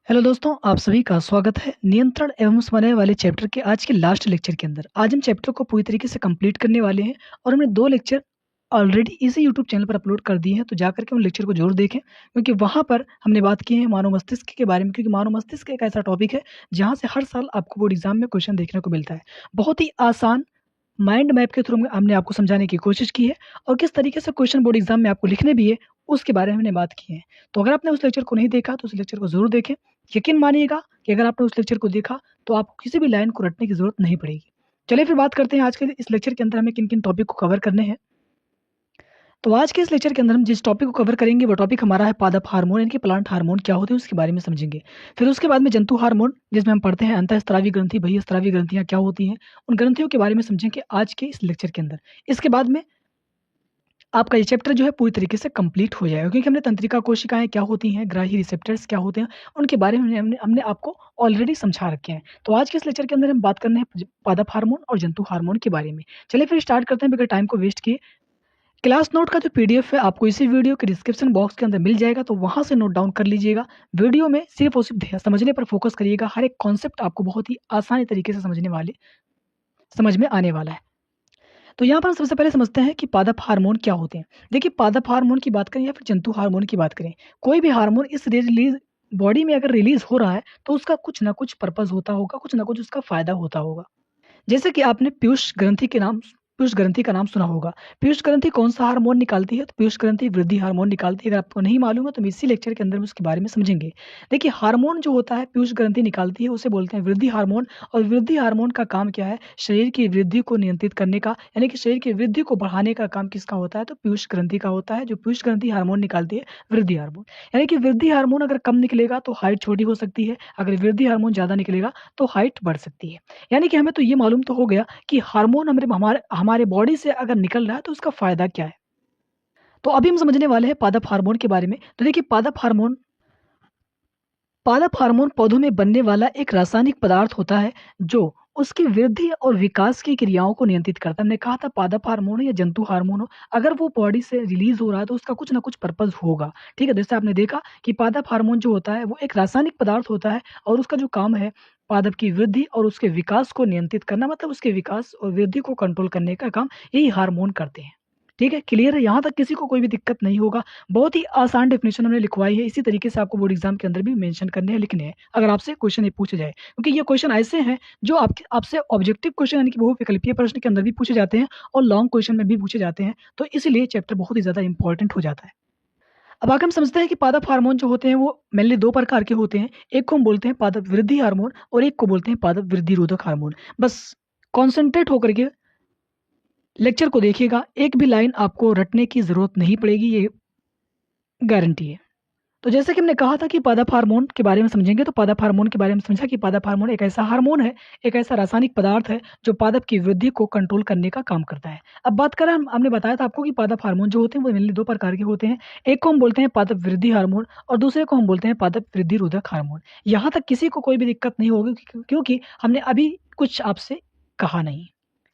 Hello दोस्तों, आप सभी का स्वागत है नियंत्रण एवं समन्वय वाले चैप्टर के आज के लास्ट लेक्चर के अंदर। आज हम चैप्टर को पूरी तरीके से कंप्लीट करने वाले हैं और हमने 2 लेक्चर ऑलरेडी इसी यूट्यूब चैनल पर अपलोड कर दिए हैं, तो जाकर के उन लेक्चर को ज़रूर देखें क्योंकि वहाँ पर हमने बात की है मानव मस्तिष्क के बारे में, क्योंकि मानव मस्तिष्क एक ऐसा टॉपिक है जहाँ से हर साल आपको बोर्ड एग्ज़ाम में क्वेश्चन देखने को मिलता है। बहुत ही आसान माइंड मैप के थ्रू हमने आपको समझाने की कोशिश की है और किस तरीके से क्वेश्चन बोर्ड एग्जाम में आपको लिखने भी है, उसके बारे में हमने बात की है। तो अगर आपने उस लेक्चर को नहीं देखा तो उस लेक्चर को ज़रूर देखें। यकीन मानिएगा कि अगर आपने उस लेक्चर को देखा तो आपको किसी भी लाइन को रटने की ज़रूरत नहीं पड़ेगी। चलिए फिर बात करते हैं आज के इस लेक्चर के अंदर हमें किन-किन टॉपिक को कवर करने हैं। तो आज के इस लेक्चर के अंदर हम जिस टॉपिक को कवर करेंगे वो टॉपिक हमारा है पादप हार्मोन, यानी कि प्लांट हार्मोन क्या होते हैं उसके बारे में समझेंगे। फिर उसके बाद में जंतु हार्मोन, जिसमें हम पढ़ते हैं अंतःस्रावी ग्रंथि, बहिःस्रावी ग्रंथियाँ क्या होती हैं, उन ग्रंथियों के बारे में समझेंगे आज के इस लेक्चर के अंदर। इसके बाद में आपका ये चैप्टर जो है पूरी तरीके से कंप्लीट हो जाएगा, क्योंकि हमने तंत्रिका कोशिकाएँ क्या होती हैं, ग्राही रिसेप्टर्स क्या होते हैं, उनके बारे में हमने हमने आपको ऑलरेडी समझा रखे हैं। तो आज के इस लेक्चर के अंदर हम बात करने हैं पादप हार्मोन और जंतु हार्मोन के बारे में। चलिए फिर स्टार्ट करते हैं बगैर टाइम को वेस्ट किए। क्लास नोट का जो पीडीएफ है आपको इसी वीडियो के डिस्क्रिप्शन बॉक्स के अंदर मिल जाएगा, तो वहाँ से नोट डाउन कर लीजिएगा। वीडियो में सिर्फ और सिर्फ समझने पर फोकस करिएगा। हर एक कॉन्सेप्ट आपको बहुत ही आसानी तरीके से समझ में आने वाला है। तो यहाँ पर हम सबसे पहले समझते हैं कि पादप हार्मोन क्या होते हैं। देखिए, पादप हार्मोन की बात करें या फिर जंतु हार्मोन की बात करें, कोई भी हार्मोन इस रिलीज बॉडी में अगर रिलीज हो रहा है तो उसका कुछ ना कुछ पर्पज होता होगा, कुछ ना कुछ उसका फायदा होता होगा। जैसे कि आपने पीयूष ग्रंथि का नाम सुना होगा। पीयूष ग्रंथि कौन-सा हार्मोन निकालती है? तो पीयूष ग्रंथि वृद्धि हार्मोन निकालती है। अगर आपको नहीं मालूम है तो हम इसी लेक्चर के अंदर में उसके बारे में समझेंगे। देखिए, हार्मोन जो होता है पीयूष ग्रंथि निकालती है उसे बोलते हैं वृद्धि हार्मोन, और वृद्धि हार्मोन का काम क्या है? शरीर की वृद्धि को नियंत्रित करने का, यानी कि शरीर की वृद्धि को बढ़ाने का काम किसका होता है? तो पीयूष ग्रंथि का होता है। जो पीयूष ग्रंथि हार्मोन निकालती है वृद्धि हार्मोन। यानी कि वृद्धि हार्मोन अगर कम निकलेगा तो हाइट छोटी हो सकती है, अगर वृद्धि हार्मोन ज़्यादा निकलेगा तो हाइट बढ़ सकती है। यानी कि हमें तो ये मालूम तो हो गया कि हार्मोन हमारे हमारे बॉडी से अगर निकल रहा है तो उसका फ़ायदा क्या है? तो अभी हम समझने वाले हैं पादप हार्मोन के बारे में। तो देखिए, पादप हार्मोन पौधों में बनने वाला एक रासायनिक पदार्थ होता है जो उसकी वृद्धि और विकास की क्रियाओं को नियंत्रित करता है। हमने कहा था पादप हार्मोन हो या जंतु हार्मोन हो, अगर वो बॉडी से रिलीज़ हो रहा है तो उसका कुछ ना कुछ पर्पज़ होगा। ठीक है? जैसे आपने देखा कि पादप हार्मोन जो होता है वो एक रासायनिक पदार्थ होता है और उसका जो काम है पादप की वृद्धि और उसके विकास को नियंत्रित करना, मतलब उसके विकास और वृद्धि को कंट्रोल करने का काम यही हार्मोन करते हैं। ठीक है? क्लियर है? यहाँ तक किसी को कोई भी दिक्कत नहीं होगा। बहुत ही आसान डेफिनेशन हमने लिखवाई है, इसी तरीके से आपको बोर्ड एग्ज़ाम के अंदर भी मेंशन करने हैं, लिखने हैं, अगर आपसे क्वेश्चन ये पूछे जाए। क्योंकि ये क्वेश्चन ऐसे हैं जो आपसे ऑब्जेक्टिव क्वेश्चन, यानी कि बहुविकल्पीय प्रश्न के अंदर भी पूछे जाते हैं और लॉन्ग क्वेश्चन में भी पूछे जाते हैं, तो इसलिए चैप्टर बहुत ही ज़्यादा इम्पोर्टेंट हो जाता है। अब आगे हम समझते हैं कि पादप हार्मोन जो होते हैं वो मेनली 2 प्रकार के होते हैं। एक को हम बोलते हैं पादप वृद्धि हार्मोन और एक को बोलते हैं पादप वृद्धि रोधक हार्मोन। बस कॉन्संट्रेट होकर के लेक्चर को देखिएगा, एक भी लाइन आपको रटने की ज़रूरत नहीं पड़ेगी, ये गारंटी है। तो जैसे कि हमने कहा था कि पादप हार्मोन के बारे में समझेंगे, तो पादप हार्मोन के बारे में समझा कि पादप हार्मोन एक ऐसा हार्मोन है, एक ऐसा रासायनिक पदार्थ है जो पादप की वृद्धि को कंट्रोल करने का काम करता है। अब बात करें, हमने बताया था आपको कि पादप हार्मोन जो होते हैं वो मेनली 2 प्रकार के होते हैं। एक को हम बोलते हैं पादप वृद्धि हार्मोन और दूसरे को हम बोलते हैं पादप वृद्धि रोधक हार्मोन। यहाँ तक किसी को कोई भी दिक्कत नहीं होगी क्योंकि हमने अभी कुछ आपसे कहा नहीं।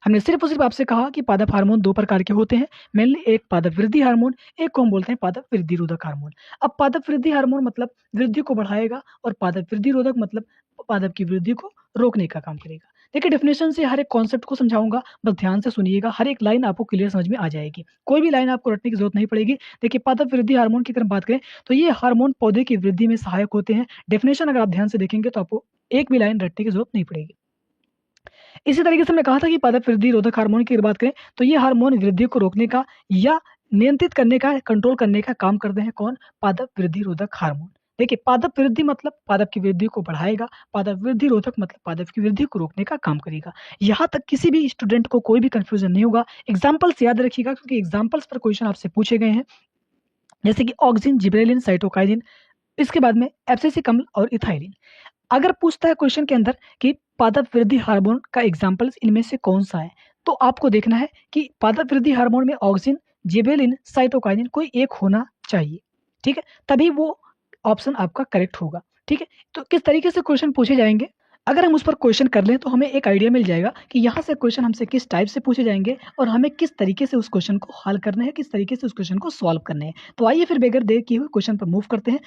हमने सिर्फ़ और सिर्फ़ आपसे कहा कि पादप हार्मोन 2 प्रकार के होते हैं, मेनली एक पादप वृद्धि हार्मोन, एक को हम बोलते हैं पादप वृद्धि रोधक हार्मोन। अब पादप वृद्धि हार्मोन मतलब वृद्धि को बढ़ाएगा और पादप वृद्धि रोधक मतलब पादप की वृद्धि को रोकने का काम करेगा। देखिए, डेफिनेशन से हर एक कॉन्सेप्ट को समझाऊँगा, बस ध्यान से सुनिएगा, हर एक लाइन आपको क्लियर समझ में आ जाएगी। कोई भी लाइन आपको रटने की ज़रूरत नहीं पड़ेगी। देखिए, पादप वृद्धि हार्मोन की अगर हम बात करें, तो ये हार्मोन पौधे की वृद्धि में सहायक होते हैं। डेफिनेशन अगर आप ध्यान से देखेंगे तो आपको एक भी लाइन रटने की ज़रूरत नहीं पड़ेगी। इसी तरीके से हमने कहा था कि पादप वृद्धि रोधक हार्मोन की अगर बात करें, तो ये हार्मोन वृद्धि को रोकने का या नियंत्रित करने का, कंट्रोल करने का काम करते हैं कौन? पादप वृद्धि रोधक हार्मोन। देखिए, पादप वृद्धि मतलब पादप की वृद्धि को बढ़ाएगा, पादप वृद्धि रोधक मतलब पादप की वृद्धि को रोकने का काम करेगा। यहाँ तक किसी भी स्टूडेंट को कोई भी कन्फ्यूज़न नहीं होगा। एग्ज़ाम्पल्स याद रखिएगा क्योंकि एग्ज़ाम्पल्स पर क्वेश्चन आपसे पूछे गए हैं, जैसे कि ऑक्सिन, जिबरेलिन, साइटोकाइनिन, इसके बाद में एब्सिसिक अम्ल और इथाइलिन। अगर पूछता है क्वेश्चन के अंदर कि पादप वृद्धि हार्मोन का एग्जाम्पल्स इनमें से कौन-सा है? तो आपको देखना है कि पादप वृद्धि हार्मोन में ऑक्सिन, जिबरेलिन, साइटोकाइनिन कोई एक होना चाहिए, ठीक है? तभी वो ऑप्शन आपका करेक्ट होगा, ठीक है? तो किस तरीके से क्वेश्चन पूछे जाएँगे, अगर हम उस पर क्वेश्चन कर लें तो हमें एक आइडिया मिल जाएगा कि यहाँ से क्वेश्चन हमसे किस टाइप से पूछे जाएँगे और हमें किस तरीके से उस क्वेश्चन को हल करना है, किस तरीके से उस क्वेश्चन को सॉल्व करना है। तो आइए फिर बगैर देर किए हुए क्वेश्चन पर मूव करते हैं।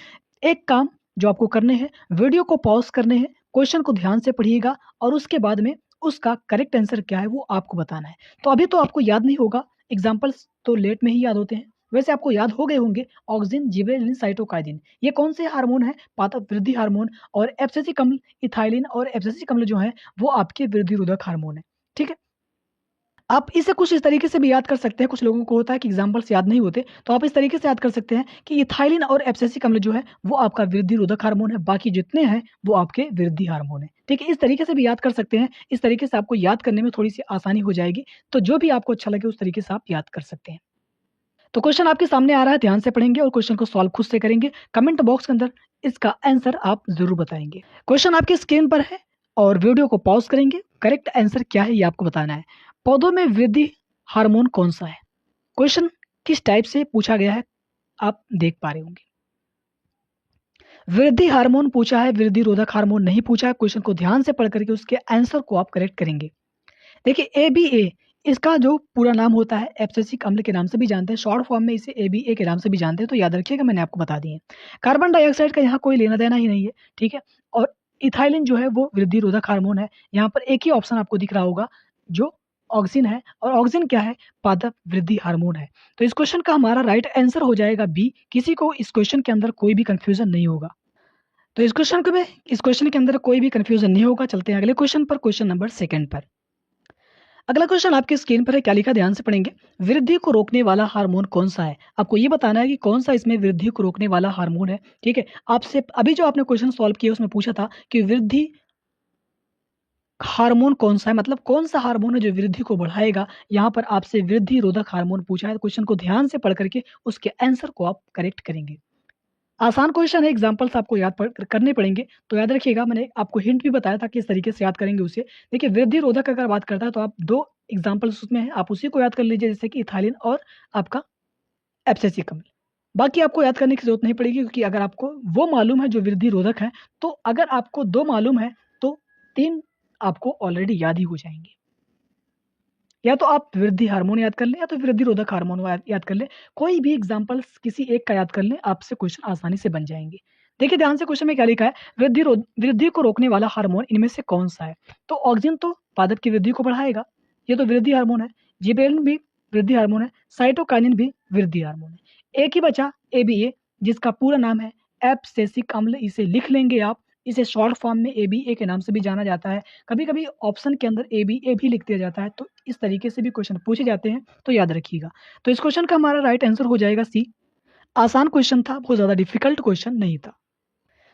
एक काम जो आपको करने हैं, वीडियो को पॉज़ करने हैं, क्वेश्चन को ध्यान से पढ़िएगा और उसके बाद में उसका करेक्ट आंसर क्या है वो आपको बताना है। तो अभी तो आपको याद नहीं होगा, एग्ज़ाम्पल्स तो लेट में ही याद होते हैं। वैसे आपको याद हो गए होंगे ऑक्सिन, जिबरेलिन, साइटोकाइनिन। ये कौन से हार्मोन हैं? पादप वृद्धि हार्मोन और एब्सिसिक अम्ल, इथाइलिन और एब्सिसिक अम्ल जो हैं, वो आपके वृद्धि रोधक हार्मोन हैं। ठीक है? आप इसे कुछ इस तरीके से भी याद कर सकते हैं, कुछ लोगों को होता है कि एग्ज़ाम्पल्स याद नहीं होते, तो आप इस तरीके से याद कर सकते हैं कि इथाइलिन और एब्सिसिक अम्ल जो है, वो आपका वृद्धि रोधक हार्मोन है, बाकी जितने हैं, वो आपके वृद्धि हार्मोन हैं। ठीक है? इस तरीके से भी याद कर सकते हैं, इस तरीके से आपको याद करने में थोड़ी-सी आसानी हो जाएगी, तो जो भी आपको अच्छा लगे उस तरीके से आप याद कर सकते हैं। तो क्वेश्चन आपके सामने आ रहा है, ध्यान से पढ़ेंगे और क्वेश्चन को सॉल्व खुद से करेंगे। कमेंट बॉक्स के अंदर इसका आंसर आप ज़रूर बताएँगे। क्वेश्चन आपकी स्क्रीन पर है और वीडियो को पॉज़ करेंगे, करेक्ट आंसर क्या है ये आपको बताना है। पौधों में वृद्धि हार्मोन कौन-सा है? क्वेश्चन किस टाइप से पूछा गया है, आप देख पा रहे होंगे। वृद्धि हार्मोन पूछा है, वृद्धि रोधक हार्मोन नहीं पूछा है। क्वेश्चन को ध्यान से पढ़ कर के उसके आंसर को आप करेक्ट करेंगे। देखिए एबीए इसका जो पूरा नाम होता है एब्सिसिक अम्ल के नाम से भी जानते हैं, शॉर्ट फॉर्म में इसे एबीए के नाम से भी जानते हैं, तो याद रखिएगा मैंने आपको बता दिए। कार्बन डाइऑक्साइड का यहाँ कोई लेना-देना ही नहीं है, ठीक है? और इथाइलिन जो है वो वृद्धि रोधक हार्मोन है। यहाँ पर एक ही ऑप्शन आपको दिख रहा होगा जो ऑक्सिन है और ऑक्सिन क्या है? पादप वृद्धि हार्मोन है। तो इस क्वेश्चन का हमारा राइट आंसर हो जाएगा बी। किसी को इस क्वेश्चन के अंदर कोई भी कन्फ्यूज़न नहीं होगा। तो इस क्वेश्चन के अंदर कोई भी कन्फ्यूज़न नहीं होगा। चलते हैं अगले क्वेश्चन पर, क्वेश्चन नंबर 2 पर। अगला क्वेश्चन आपकी स्क्रीन पर है, क्या लिखा ध्यान से पढ़ेंगे। वृद्धि को रोकने वाला हार्मोन कौन-सा है? आपको ये बताना है कि कौन-सा इसमें वृद्धि को रोकने वाला हार्मोन है, ठीक है? आपसे अभी जो आपने क्वेश्चन सॉल्व किया उसमें पूछा था कि वृद्धि हार्मोन कौन-सा है, मतलब कौन-सा हार्मोन है जो वृद्धि को बढ़ाएगा? यहाँ पर आपसे वृद्धि रोधक हार्मोन पूछा है, तो क्वेश्चन को ध्यान से पढ़ कर के उसके आंसर को आप करेक्ट करेंगे। आसान क्वेश्चन है, एग्ज़ाम्पल्स आपको याद करने पड़ेंगे, तो याद रखिएगा मैंने आपको हिंट भी बताया था किस तरीके से याद करेंगे उसे। देखिए वृद्धि रोधक अगर बात करता है तो आप 2 एग्ज़ाम्पल्स उसमें हैं, आप उसी को याद कर लीजिए जैसे कि इथाइलिन और आपका एब्सिसिक अम्ल। बाकी आपको याद करने की ज़रूरत नहीं पड़ेगी क्योंकि अगर आपको वो मालूम है जो वृद्धि रोधक है, तो अगर आपको 2 मालूम है तो 3 आपको ऑलरेडी याद ही हो जाएँगे। या तो आप वृद्धि हार्मोन याद कर लें या तो वृद्धि रोधक हार्मोन याद कर लें। कोई भी एग्ज़ाम्पल्स किसी एक का याद कर लें, आपसे क्वेश्चन आसानी से बन जाएँगे। देखिए ध्यान से क्वेश्चन में क्या लिखा है, वृद्धि को रोकने वाला हार्मोन इनमें से कौन-सा है? तो ऑक्सिन तो पादप की वृद्धि को बढ़ाएगा, ये तो वृद्धि हार्मोन है। जिबरेलिन भी वृद्धि हार्मोन है, साइटोकाइनिन भी वृद्धि हार्मोन है। एक ही बचा एबीए, जिसका पूरा नाम है एब्सिसिक अम्ल, इसे लिख लेंगे आप। इसे शॉर्ट फॉर्म में एबीए के नाम से भी जाना जाता है। कभी-कभी ऑप्शन के अंदर एबीए भी लिख दिया जाता है, तो इस तरीके से भी क्वेश्चन पूछे जाते हैं, तो याद रखिएगा। तो इस क्वेश्चन का हमारा राइट आंसर हो जाएगा सी। आसान क्वेश्चन था, बहुत ज़्यादा डिफ़िकल्ट क्वेश्चन नहीं था।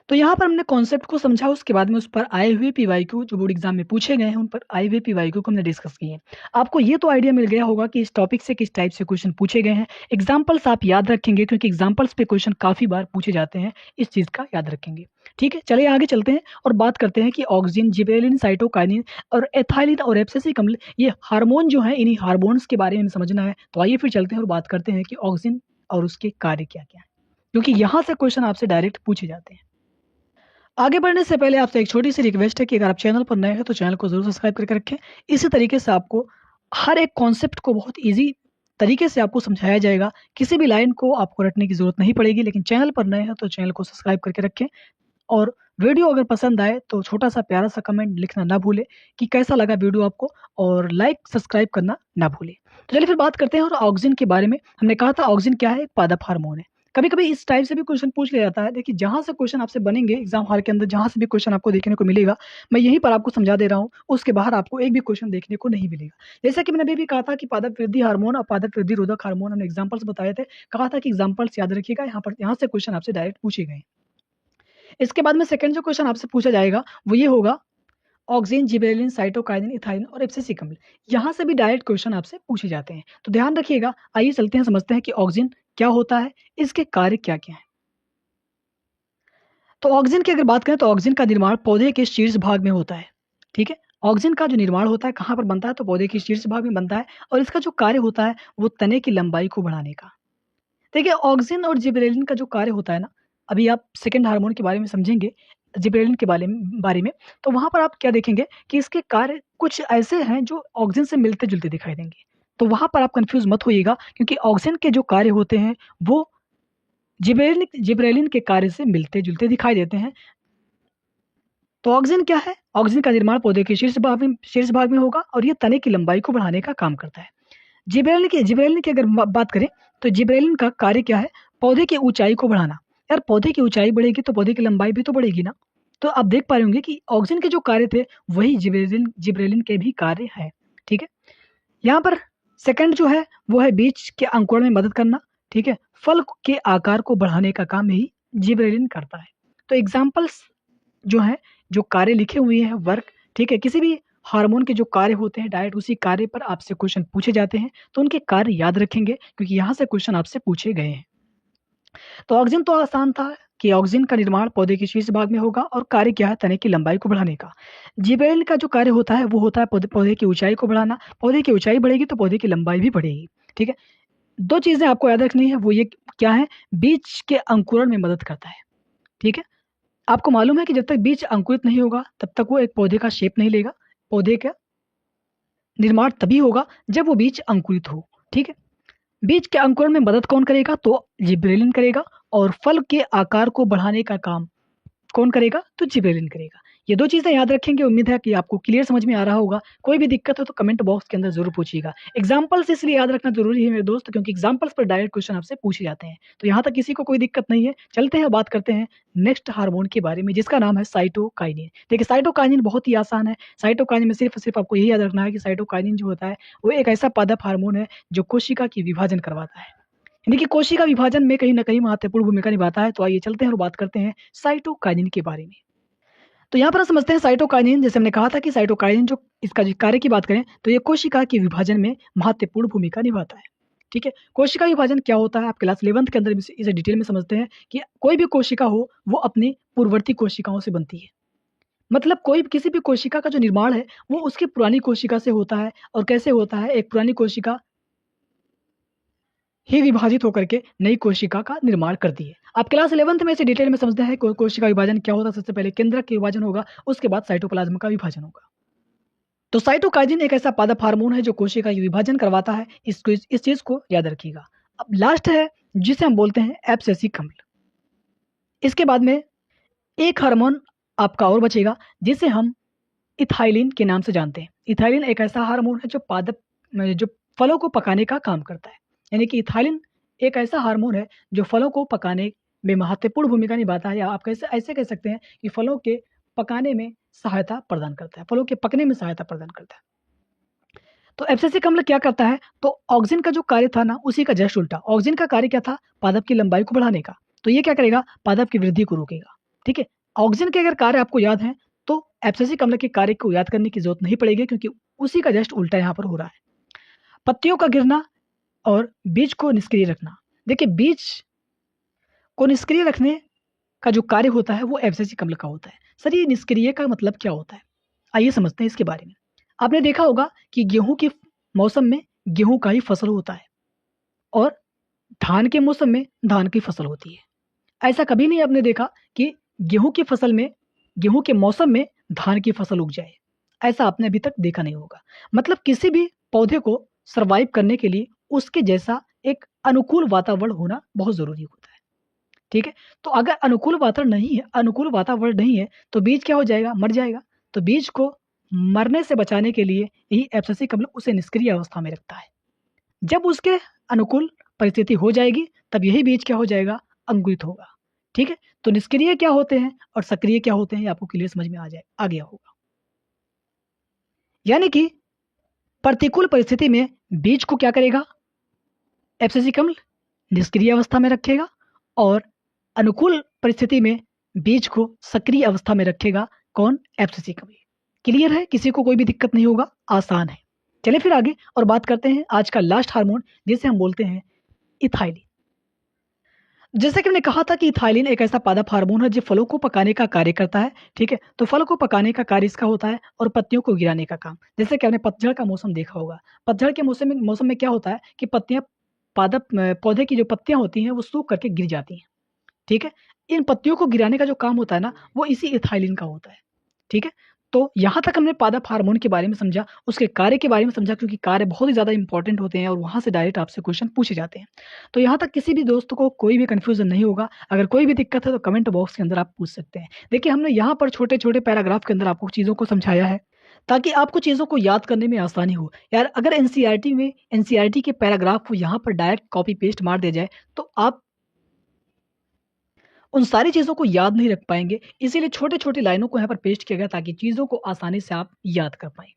तो यहाँ पर हमने कॉन्सेप्ट को समझा, उसके बाद में उस पर आए हुए पीवाईक्यू जो बोर्ड एग्ज़ाम में पूछे गए हैं, उन पर आए हुए पीवाईक्यू को हमने डिस्कस किए हैं। आपको ये तो आइडिया मिल गया होगा कि इस टॉपिक से किस टाइप से क्वेश्चन पूछे गए हैं। एग्ज़ाम्पल्स आप याद रखेंगे क्योंकि एग्ज़ाम्पल्स पे क्वेश्चन काफ़ी बार पूछे जाते हैं, इस चीज़ का याद रखेंगे। ठीक है? चलिए आगे चलते हैं और बात करते हैं कि ऑक्सिन, जिबरेलिन, साइटोकाइनिन और एथिलीन और एब्सिसिक अम्ल, ये हार्मोन जो हैं, इन्हीं हार्मोन्स के बारे में समझना है। तो आइए फिर चलते हैं और बात करते हैं कि ऑक्सिन और उसके कार्य क्या-क्या हैं? क्योंकि यहाँ से क्वेश्चन आपसे डायरेक्ट पूछे जाते हैं। आगे बढ़ने से पहले आपसे एक छोटी-सी रिक्वेस्ट है कि अगर आप चैनल पर नए हैं तो चैनल को ज़रूर सब्सक्राइब करके रखें। इसी तरीके से आपको हर एक कॉन्सेप्ट को बहुत ईज़ी तरीके से आपको समझाया जाएगा। किसी भी लाइन को आपको रटने की ज़रूरत नहीं पड़ेगी, लेकिन चैनल पर नए हैं तो चैनल को सब्सक्राइब करके रखें और वीडियो अगर पसंद आए तो छोटा-सा प्यारा-सा कमेंट लिखना ना भूलें कि कैसा लगा वीडियो आपको, और लाइक, सब्सक्राइब करना ना भूलें। तो चलिए फिर बात करते हैं और ऑक्सिन के बारे में। हमने कहा था ऑक्सिन क्या है? एक पादप हार्मोन है। कभी-कभी इस टाइप से भी क्वेश्चन पूछ लिया जाता है। देखिए जहाँ से क्वेश्चन आपसे बनेंगे एग्ज़ाम हॉल के अंदर, जहाँ से भी क्वेश्चन आपको देखने को मिलेगा, मैं यहीं पर आपको समझा दे रहा हूँ, उसके बाहर आपको एक भी क्वेश्चन देखने को नहीं मिलेगा। जैसा कि मैंने अभी भी कहा था कि पादप वृद्धि हार्मोन और पादप वृद्धि रोधक हार्मोन हमने एग्ज़ाम्पल्स बताए थे। कहा था कि एग्ज़ाम्पल्स याद रखिएगा, यहाँ से क्वेश्चन आपसे डायरेक्ट पूछे गए हैं। इसके बाद में सेकंड जो क्वेश्चन आपसे पूछा जाएगा वो ये होगा, ऑक्सिन, जिबरेलिन, साइटोकाइनिन, इथाइलिन और एब्सिसिक अम्ल, यहाँ से भी डायरेक्ट क्वेश्चन आपसे पूछे जाते हैं। तो ध्यान रखिएगा। आइए चलते हैं, समझते हैं कि ऑक्सिन क्या होता है, इसके कार्य क्या-क्या हैं। तो ऑक्सिन की अगर बात करें तो ऑक्सिन का निर्माण पौधे के शीर्ष भाग में होता है, ठीक है? ऑक्सिन का जो निर्माण होता है कहाँ पर बनता है? तो पौधे के शीर्ष भाग में बनता है और इसका जो कार्य होता है वो तने की लंबाई को बढ़ाने का। देखिए ऑक्सिन और जिबरेलिन का जो कार्य होता है ना, अभी आप सेकंड हार्मोन के बारे में समझेंगे, जिबरेलिन के बारे में, तो वहाँ पर आप क्या देखेंगे कि इसके कार्य कुछ ऐसे हैं जो ऑक्सिन से मिलते-जुलते दिखाई देंगे। तो वहाँ पर आप कन्फ्यूज़ मत होइएगा क्योंकि ऑक्सिन के जो कार्य होते हैं वो जिबरेलिन के कार्य से मिलते-जुलते दिखाई देते हैं। तो ऑक्सिन क्या है? ऑक्सिन का निर्माण पौधे के शीर्ष भाग में होगा और ये तने की लंबाई को बढ़ाने का काम करता है। जिबरेलिन की अगर बात करें तो जिबरेलिन का कार्य क्या है? पौधे की ऊंचाई को बढ़ाना। यार पौधे की ऊंचाई बढ़ेगी तो पौधे की लंबाई भी तो बढ़ेगी ना। तो आप देख पा रहे होंगे कि ऑक्सिन के जो कार्य थे वही जिबरेलिन के भी कार्य है। ठीक है, यहाँ पर सेकंड जो है वो है बीज के अंकुरण में मदद करना। ठीक है, फल के आकार को बढ़ाने का काम ही जिबरेलिन करता है। तो एग्जाम्पल्स जो है, जो कार्य लिखे हुए हैं वर्क, ठीक है, किसी भी हार्मोन के जो कार्य होते हैं डायरेक्ट उसी कार्य पर आपसे क्वेश्चन पूछे जाते हैं, तो उनके कार्य याद रखेंगे क्योंकि यहाँ से क्वेश्चन आपसे पूछे गए हैं। तो ऑक्सिन तो आसान था कि ऑक्सिन का निर्माण पौधे के शीर्ष भाग में होगा और कार्य क्या है? तने की लंबाई को बढ़ाने का। जिबरेलिन का जो कार्य होता है वो होता है पौधे की ऊंचाई को बढ़ाना। पौधे की ऊंचाई बढ़ेगी तो पौधे की लंबाई भी बढ़ेगी। ठीक है, दो चीजें आपको याद रखनी है, वो ये क्या है? बीज के अंकुरण में मदद करता है। ठीक है, आपको मालूम है कि जब तक बीज अंकुरित नहीं होगा तब तक वो एक पौधे का शेप नहीं लेगा। पौधे का निर्माण तभी होगा जब वो बीज अंकुरित हो। ठीक है, बीज के अंकुरण में मदद कौन करेगा? तो जिबरेलिन करेगा। और फल के आकार को बढ़ाने का काम कौन करेगा? तो जिबरेलिन करेगा। ये दो चीजें याद रखेंगे। उम्मीद है कि आपको क्लियर समझ में आ रहा होगा। कोई भी दिक्कत हो तो कमेंट बॉक्स के अंदर जरूर पूछिएगा। एग्जाम्पल्स इसलिए याद रखना जरूरी है मेरे दोस्त, क्योंकि एग्जाम्पल्स पर डायरेक्ट क्वेश्चन आपसे पूछे जाते हैं। तो यहाँ तक किसी को कोई दिक्कत नहीं है। चलते हैं, बात करते हैं नेक्स्ट हार्मोन के बारे में जिसका नाम है साइटोकाइनिन। देखिए साइटोकाइनिन बहुत ही आसान है। साइटोकाइनिन में सिर्फ सिर्फ आपको यही याद रखना है कि साइटोकाइनिन जो होता है वो एक ऐसा पादप हार्मोन है जो कोशिका की विभाजन करवाता है, यानी कि कोशिका विभाजन में कहीं ना कहीं महत्वपूर्ण भूमिका निभाता है। तो आइए चलते हैं और बात करते हैं साइटोकाइनिन के बारे में। तो यहाँ पर हम समझते हैं साइटोकाइनिन, जैसे हमने कहा था कि साइटोकाइनिन जो इसका जो कार्य की बात करें तो ये कोशिका के विभाजन में महत्वपूर्ण भूमिका निभाता है। ठीक है, कोशिका विभाजन क्या होता है? आप क्लास 11th के अंदर इसे डिटेल में समझते हैं कि कोई भी कोशिका हो वो अपनी पूर्ववर्ती कोशिकाओं से बनती है। मतलब कोई किसी भी कोशिका का जो निर्माण है वो उसकी पुरानी कोशिका से होता है। और कैसे होता है? एक पुरानी कोशिका ही विभाजित होकर के नई कोशिका का निर्माण करती है। आप क्लास 11th में इसे डिटेल में समझते हैं कोशिका विभाजन क्या होता है। सबसे पहले केंद्रक के विभाजन होगा, उसके बाद साइटोप्लाज्म का विभाजन होगा। तो साइटोकाइनिन एक ऐसा पादप हार्मोन है जो कोशिका का विभाजन करवाता है। इस चीज को याद रखिएगा। अब लास्ट है जिसे हम बोलते हैं एब्सेसिक अम्ल। इसके बाद में एक हार्मोन आपका और बचेगा जिसे हम इथाइलिन के नाम से जानते हैं। इथाइलिन एक ऐसा हार्मोन है जो फलों को पकाने का काम करता है। यानी कि इथाइलिन एक ऐसा हार्मोन है जो फलों को पकाने में महत्वपूर्ण भूमिका निभाता है, या आप कैसे ऐसे कह सकते हैं कि फलों के पकाने में सहायता प्रदान करता है, फलों के पकने में सहायता प्रदान करता है। तो एब्सेसिक अम्ल क्या करता है? तो ऑक्सिन का जो कार्य था ना उसी का जस्ट उल्टा। ऑक्सिन का कार्य क्या था? पादप की लंबाई को बढ़ाने का। तो ये क्या करेगा? पादप की वृद्धि को रोकेगा। ठीक है, ऑक्सिन के अगर कार्य आपको याद है तो एब्सेसिक अम्ल के कार्य को याद करने की जरूरत नहीं पड़ेगी क्योंकि उसी का जस्ट उल्टा यहाँ पर हो रहा है। पत्तियों का गिरना और बीज को निष्क्रिय रखना। देखिए बीज को निष्क्रिय रखने का जो कार्य होता है वो एब्सेसिक अम्ल का होता है। सर ये निष्क्रिय का मतलब क्या होता है? आइए समझते हैं इसके बारे में। आपने देखा होगा कि गेहूं के मौसम में गेहूं का ही फसल होता है और धान के मौसम में धान की फसल होती है। ऐसा कभी नहीं आपने देखा कि गेहूं की फसल में गेहूं के मौसम में धान की फसल उग जाए। ऐसा आपने अभी तक देखा नहीं होगा। मतलब किसी भी पौधे को सरवाइव करने के लिए उसके जैसा एक अनुकूल वातावरण होना बहुत जरूरी होता है। ठीक है, तो अगर अनुकूल वातावरण नहीं है तो बीज क्या हो जाएगा? मर जाएगा। तो बीज को मरने से बचाने के लिए यही एब्सेसिक अम्ल उसे निष्क्रिय अवस्था में रखता है। जब उसके अनुकूल परिस्थिति हो जाएगी तब यही बीज क्या हो जाएगा? अंकुरित होगा। ठीक है, तो निष्क्रिय क्या होते हैं और सक्रिय क्या होते हैं ये आपको क्लियर समझ में आ गया होगा। यानी कि प्रतिकूल परिस्थिति में बीज को क्या करेगा? एब्सेसिक अम्ल निष्क्रिय अवस्था में रखेगा और अनुकूल परिस्थिति में बीज को सक्रिय अवस्था में रखेगा। कौन? एब्सेसिक अम्ल। क्लियर है? किसी को कोई भी दिक्कत नहीं होगा, आसान है। चलिए फिर आगे और बात करते हैं आज का लास्ट हार्मोन जिसे हम बोलते हैं इथाइलिन। जैसे कि हमने कहा था कि इथाइलिन एक ऐसा पादप हार्मोन है जो फलों को पकाने का कार्य करता है। ठीक है, तो फलों को पकाने का कार्य इसका होता है और पत्तियों को गिराने का काम। जैसे कि आपने पतझड़ का मौसम देखा होगा। पतझड़ के मौसम में क्या होता है कि पौधे की जो पत्तियां होती हैं वो सूख करके गिर जाती हैं। ठीक है, इन पत्तियों को गिराने का जो काम होता है ना वो इसी इथाइलिन का होता है। ठीक है, तो यहाँ तक हमने पादप हार्मोन के बारे में समझा, उसके कार्य के बारे में समझा क्योंकि कार्य बहुत ही ज़्यादा इंपॉर्टेंट होते हैं और वहाँ से डायरेक्ट आपसे क्वेश्चन पूछे जाते हैं। तो यहाँ तक किसी भी दोस्त को कोई भी कन्फ्यूज़न नहीं होगा, अगर कोई भी दिक्कत है तो कमेंट बॉक्स के अंदर आप पूछ सकते हैं। देखिए हमने यहाँ पर छोटे-छोटे पैराग्राफ के अंदर आपको चीज़ों को समझाया है, ताकि आपको चीज़ों को याद करने में आसानी हो। यार अगर एनसीईआरटी के पैराग्राफ को यहाँ पर डायरेक्ट कॉपी पेस्ट मार दिया जाए, तो आप उन सारी चीज़ों को याद नहीं रख पाएँगे, इसीलिए छोटे-छोटे लाइनों को यहाँ पर पेस्ट किया गया ताकि चीज़ों को आसानी से आप याद कर पाएँ।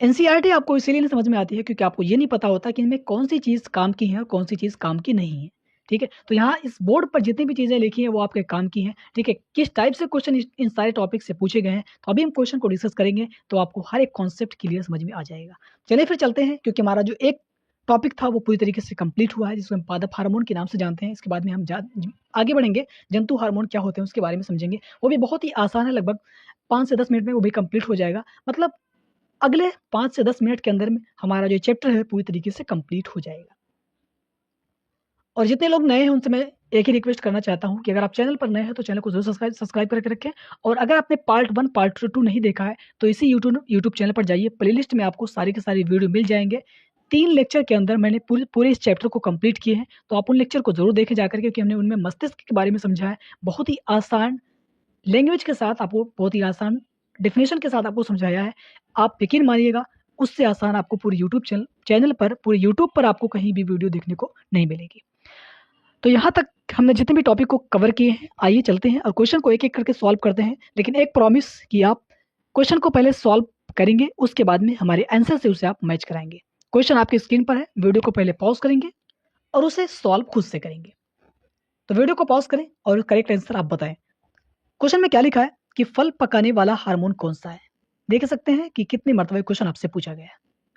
एनसीईआरटी आपको इसीलिए नहीं समझ में आती है क्योंकि आपको ये नहीं पता होता कि इनमें कौन-सी चीज़ काम की है और कौन-सी चीज़ काम की नहीं है, ठीक है? तो यहाँ इस बोर्ड पर जितनी भी चीज़ें लिखी हैं वो आपके काम की हैं, ठीक है? किस टाइप से क्वेश्चन इस इन सारे टॉपिक से पूछे गए हैं, तो अभी हम क्वेश्चन को डिस्कस करेंगे, तो आपको हर एक कॉन्सेप्ट क्लियर समझ में आ जाएगा। चलिए फिर चलते हैं क्योंकि हमारा जो एक टॉपिक था वो पूरी तरीके से कंप्लीट हुआ है जिसको हम पादप हार्मोन के नाम से जानते हैं। इसके बाद में हम आगे बढ़ेंगे, जंतु हार्मोन क्या होते हैं उसके बारे में समझेंगे। वो भी बहुत ही आसान है, लगभग 5 से 10 मिनट में वो भी कंप्लीट हो जाएगा। मतलब अगले 5 से 10 मिनट के अंदर में हमारा जो चैप्टर है पूरी तरीके से कंप्लीट हो जाएगा। और जितने लोग नए हैं उनसे मैं एक ही रिक्वेस्ट करना चाहता हूँ कि अगर आप चैनल पर नए हैं तो चैनल को ज़रूर सब्सक्राइब करके रखें और अगर आपने पार्ट 1, पार्ट 2 नहीं देखा है तो इसी यूट्यूब चैनल पर जाइए, प्लेलिस्ट में आपको सारी की सारी वीडियो मिल जाएँगे। 3 लेक्चर के अंदर मैंने पूरे इस चैप्टर को कंप्लीट किए हैं, तो आप उन लेक्चर को ज़रूर देखें जाकर के क्योंकि हमने उनमें मस्तिष्क के बारे में समझा है। बहुत ही आसान लैंग्वेज के साथ आपको बहुत ही आसान डेफिनेशन के साथ आपको समझाया है। आप यकीन मानिएगा उससे आसान आपको पूरे चैनल पर पूरे यूट्यूब पर आपको कहीं भी वीडियो देखने को नहीं मिलेगी। तो यहाँ तक हमने जितने भी टॉपिक को कवर किए हैं, आइए चलते हैं और क्वेश्चन को एक-एक करके सॉल्व करते हैं। लेकिन एक प्रॉमिस कि आप क्वेश्चन को पहले सॉल्व करेंगे, उसके बाद में हमारे आंसर से उसे आप मैच कराएँगे। क्वेश्चन आपकी स्क्रीन पर है, वीडियो को पहले पॉज़ करेंगे और उसे सॉल्व खुद से करेंगे। तो वीडियो को पॉज़ करें और करेक्ट आंसर आप बताएँ। क्वेश्चन में क्या लिखा है कि फल पकाने वाला हार्मोन कौन-सा है? देख सकते हैं कि कितनी मर्तबा क्वेश्चन आपसे पूछा गया है।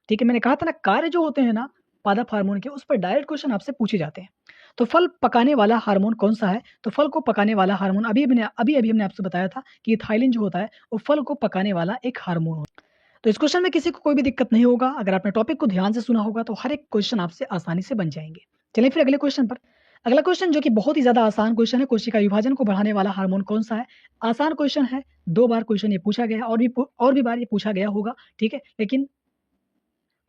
ठीक है, मैंने कहा था ना कार्य जो होते हैं ना पादप हार्मोन के उस पर डायरेक्ट क्वेश्चन आपसे पूछे जाते हैं। तो फल पकाने वाला हार्मोन कौन-सा है? तो फल को पकाने वाला हार्मोन अभी-अभी हमने आपसे बताया था कि इथाइलिन जो होता है वो फल को पकाने वाला एक हार्मोन होता है। तो इस क्वेश्चन में किसी को कोई भी दिक्कत नहीं होगा, अगर आपने टॉपिक को ध्यान से सुना होगा तो हर एक क्वेश्चन आपसे आसानी से बन जाएँगे। चलिए फिर अगले क्वेश्चन पर। अगला क्वेश्चन जो कि बहुत ही ज़्यादा आसान क्वेश्चन है, कोशिका विभाजन को बढ़ाने वाला हार्मोन कौन-सा है? आसान क्वेश्चन है, 2 बार क्वेश्चन ये पूछा गया है और भी बार ये पूछा गया होगा, ठीक है? लेकिन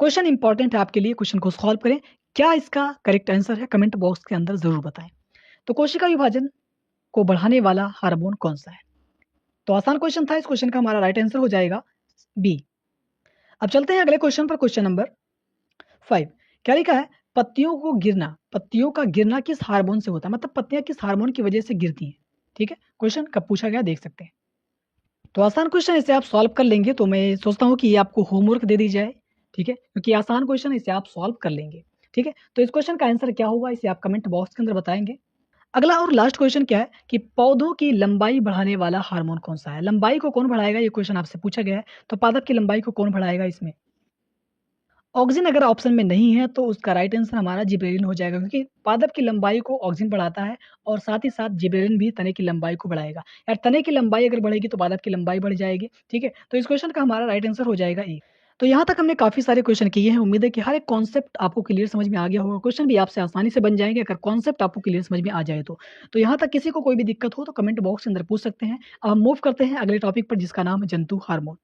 क्वेश्चन इंपॉर्टेंट है आपके लिए, क्वेश्चन को सॉल्व करें। क्या इसका करेक्ट आंसर है? कमेंट बॉक्स के अंदर ज़रूर बताएँ। तो कोशिका विभाजन को बढ़ाने वाला हार्मोन कौन-सा है? तो आसान क्वेश्चन था, इस क्वेश्चन का हमारा राइट आंसर हो जाएगा बी। अब चलते हैं अगले क्वेश्चन पर, क्वेश्चन नंबर 5। क्या लिखा है? पत्तियों का गिरना किस हार्मोन से होता है? मतलब पत्तियाँ किस हार्मोन की वजह से गिरती हैं? ठीक है? क्वेश्चन कब पूछा गया देख सकते हैं। तो आसान क्वेश्चन है, इसे आप सॉल्व कर लेंगे तो मैं सोचता हूँ कि ये आपको होमवर्क दे दी जाए, ठीक है? क्योंकि आसान क्वेश्चन है, इसे आप सॉल्व कर लेंगे, ठीक है? तो इस क्वेश्चन का आंसर क्या होगा इसे आप कमेंट बॉक्स के अंदर बताएँगे। अगला और लास्ट क्वेश्चन क्या है कि पौधों की लंबाई बढ़ाने वाला हार्मोन कौन-सा है? लंबाई को कौन बढ़ाएगा ये क्वेश्चन आपसे पूछा गया है, तो पादप की लंबाई को कौन बढ़ाएगा इसमें? ऑक्सिन अगर ऑप्शन में नहीं है तो उसका राइट आंसर हमारा जिबरेलिन हो जाएगा क्योंकि पादप की लंबाई को ऑक्सिन बढ़ाता है और साथ ही साथ जिबरेलिन भी तने की लंबाई को बढ़ाएगा। यार तने की लंबाई अगर बढ़ेगी तो पादप की लंबाई बढ़ जाएगी, ठीक है? तो इस क्वेश्चन का हमारा राइट आंसर हो जाएगा ए। तो यहाँ तक हमने काफ़ी सारे क्वेश्चन किए हैं, उम्मीद है कि हर एक कॉन्सेप्ट आपको क्लियर समझ में आ गया होगा। क्वेश्चन भी आपसे आसानी से बन जाएँगे अगर कॉन्सेप्ट आपको क्लियर समझ में आ जाए तो। तो यहाँ तक किसी को कोई भी दिक्कत हो तो कमेंट बॉक्स के अंदर पूछ सकते हैं। अब हम मूव करते हैं अगले टॉपिक पर जिसका नाम है जंतु हार्मोन।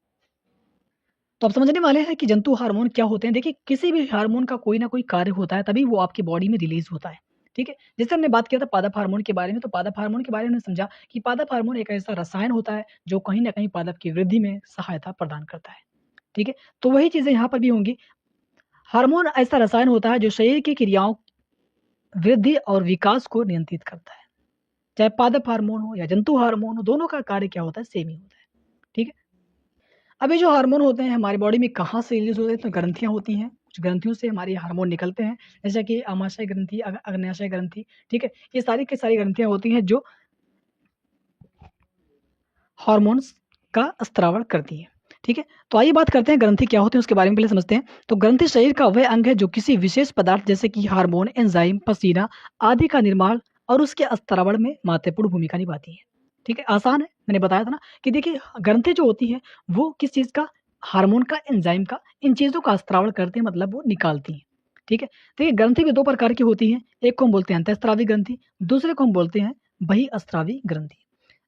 तो आप समझने वाले हैं कि जंतु हार्मोन क्या होते हैं। देखिए, किसी भी हार्मोन का कोई ना कोई कार्य होता है, तभी वो आपकी बॉडी में रिलीज़ होता है, ठीक है? जैसे हमने बात किया था पादप हार्मोन के बारे में, तो पादप हार्मोन के बारे में हमने समझा कि पादप हार्मोन एक ऐसा रसायन होता है, जो कहीं न कहीं पादप की वृद्धि में सहायता प्रदान करता है, ठीक है? तो वही चीज़ें यहाँ पर भी होंगी। हार्मोन ऐसा रसायन होता है, जो शरीर की क्रियाओं, वृद्धि और विकास को नियंत्रित करता है। चाहे पादप हार्मोन हो या जंतु हार्मोन हो, दोनों का कार्य क्या होता है? सेम ही होता है, ठीक है? अब ये जो हार्मोन होते हैं हमारी बॉडी में कहाँ से रिलीज़ होते हैं? तो ग्रंथियाँ होती हैं, कुछ ग्रंथियों से हमारे हार्मोन निकलते हैं, जैसे कि आमाशय ग्रंथि, अग्न्याशय ग्रंथि, ठीक है? ये सारी की सारी ग्रंथियाँ होती हैं जो हार्मोन्स का स्त्रावण करती हैं, ठीक है? तो आइए बात करते हैं ग्रंथि क्या होते हैं उसके बारे में पहले समझते हैं। तो ग्रंथि शरीर का वह अंग है जो किसी विशेष पदार्थ जैसे कि हार्मोन, एंजाइम, पसीना आदि का निर्माण और उसके स्त्रावण में महत्वपूर्ण भूमिका निभाती है, ठीक है? आसान है, मैंने बताया था ना कि देखिए ग्रंथि जो होती है वो किस चीज़ का, हार्मोन का, एंजाइम का, इन चीज़ों का स्त्रावण करती हैं, मतलब वो निकालती हैं, ठीक है? देखिए ग्रंथि भी 2 प्रकार की होती हैं, एक को हम बोलते हैं अंतःस्रावी ग्रंथि, दूसरे को हम बोलते हैं बहिःस्रावी ग्रंथि।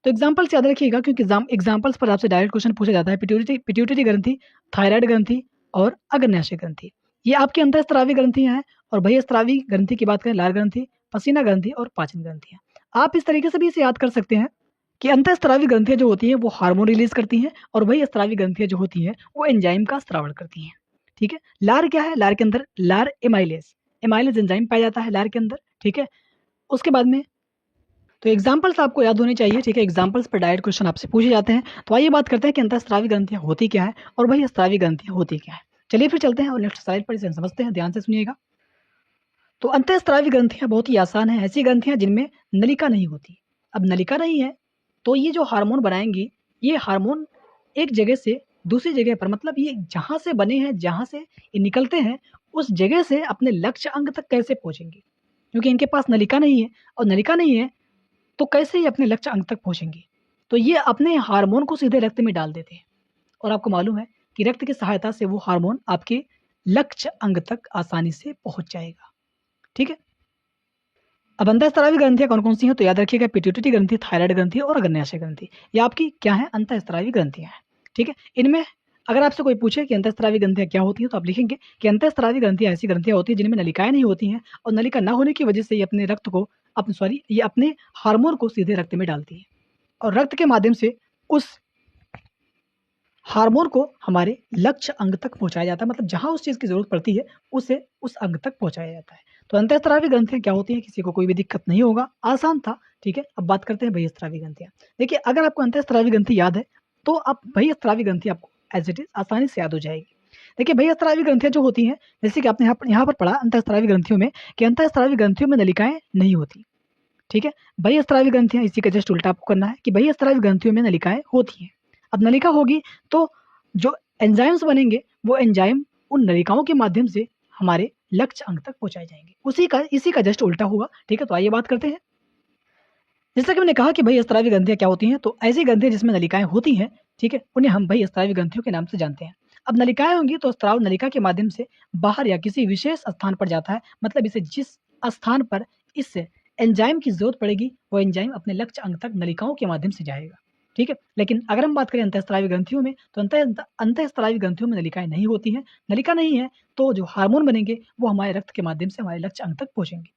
तो एग्जाम्पल्स याद रखिएगा, क्योंकि एग्जाम्पल्स पर आपसे डायरेक्ट क्वेश्चन पूछा जाता है। पिट्यूटरी ग्रंथि, थायराइड ग्रंथि और अग्न्याशय ग्रंथि, ये आपकी अंतःस्रावी ग्रंथियां हैं। और बहिःस्रावी ग्रंथि की बात करें, लार ग्रंथि, पसीना ग्रंथि और पाचन ग्रंथियां। आप इस तरीके से भी इसे याद कर सकते हैं कि अंतःस्रावी ग्रंथियां जो होती हैं वो हार्मोन रिलीज करती हैं, और बहिःस्रावी ग्रंथियां जो होती हैं वो एंजाइम का स्रावण करती हैं। ठीक है, लार क्या है? लार के अंदर लार एमाइलेज एंजाइम पाया जाता है लार के अंदर। ठीक है, उसके बाद में तो एग्जाम्पल्स आपको याद होने चाहिए। ठीक है, एग्जाम्पल्स पर डायरेक्ट क्वेश्चन आपसे पूछे जाते हैं। तो आइए बात करते हैं कि अंतःस्रावी ग्रंथियां होती क्या है और बहिःस्रावी ग्रंथियां होती क्या है। चलिए फिर चलते हैं और नेक्स्ट स्लाइड पर इसे समझते हैं, ध्यान से सुनिएगा। तो अंतःस्रावी ग्रंथियां बहुत ही आसान है, ऐसी ग्रंथियां जिनमें नलिका नहीं होती। अब नलिका नहीं है तो ये जो हार्मोन बनाएंगी, ये हार्मोन एक जगह से दूसरी जगह पर, मतलब ये जहां से बने हैं, जहां से ये निकलते हैं, उस जगह से अपने लक्ष्य अंग तक कैसे पहुंचेंगे, क्योंकि इनके पास नलिका नहीं है। और नलिका नहीं है तो कैसे ये अपने लक्ष्य अंग तक पहुंचेंगे? तो ये अपने हार्मोन को सीधे रक्त में डाल देते हैं, और आपको मालूम है कि रक्त की सहायता से वो हार्मोन आपके लक्ष्य अंग तक आसानी से पहुंच जाएगा। ठीक है, अब अंतःस्रावी ग्रंथियां कौन कौन सी हैं? तो याद रखिएगा, पिट्यूटरी ग्रंथि, थायराइड ग्रंथि और अग्न्याशय ग्रंथि, ये आपकी क्या है? अंतःस्रावी ग्रंथियां हैं। ठीक है, इनमें अगर आपसे कोई पूछे कि अंतःस्रावी ग्रंथियां क्या होती हैं, तो आप लिखेंगे कि अंतःस्रावी ग्रंथियां ऐसी ग्रंथियां होती हैं जिनमें नलिकाएं नहीं होती हैं, और नलिका ना होने की वजह से ये अपने रक्त को ये अपने हार्मोन को सीधे रक्त में डालती है, और रक्त के माध्यम से उस हार्मोन को हमारे लक्ष्य अंग तक पहुंचाया जाता है, मतलब जहां उस चीज की जरूरत पड़ती है उसे उस अंग तक पहुंचाया जाता है। तो अंतःस्रावी ग्रंथियां क्या होती हैं, किसी को कोई भी दिक्कत नहीं होगा, आसान था। ठीक है, अब बात करते हैं बहिःस्रावी ग्रंथियां। देखिए, अगर आपको अंतःस्रावी ग्रंथि याद है तो आप बहिःस्रावी ग्रंथि आपको एज इट इज आसानी से याद हो जाएगी। देखिए, बहिःस्रावी ग्रंथियां जो होती हैं, जैसे कि आपने यहाँ पर पढ़ा अंतःस्रावी ग्रंथियों में कि अंतःस्रावी ग्रंथियों में नलिकाएं नहीं होती। ठीक है, बहिःस्रावी ग्रंथियां, इसी का जस्ट उल्टा आपको करना है कि बहिःस्रावी ग्रंथियों में नलिकाएं होती हैं। अब नलिका होगी तो जो एंजाइम्स बनेंगे, वो एंजाइम उन नलिकाओं के माध्यम से हमारे लक्ष्य अंग तक पहुंचाए जाएंगे। इसी का जस्ट उल्टा होगा। ठीक है, तो आइए बात करते हैं। जैसा कि मैंने कहा कि बहिःस्रावी ग्रंथियां क्या होती हैं, तो ऐसी ग्रंथियां जिसमें नलिकाएं होती हैं, ठीक है, उन्हें हम बहिःस्रावी ग्रंथियों के नाम से जानते हैं। अब नलिकाएं होंगी तो स्राव नलिका के माध्यम से बाहर या किसी विशेष स्थान पर जाता है, मतलब इसे जिस स्थान पर इस एंजाइम की जरूरत पड़ेगी, वो एंजाइम अपने लक्ष्य अंग तक नलिकाओं के माध्यम से जाएगा। ठीक है, लेकिन अगर हम बात करें अंतःस्रावी ग्रंथियों में, तो अंतःस्रावी ग्रंथियों में नलिकाएं नहीं होती हैं। नलिका नहीं है तो जो हार्मोन बनेंगे वो हमारे रक्त के माध्यम से हमारे लक्ष्य अंग तक पहुंचेंगे।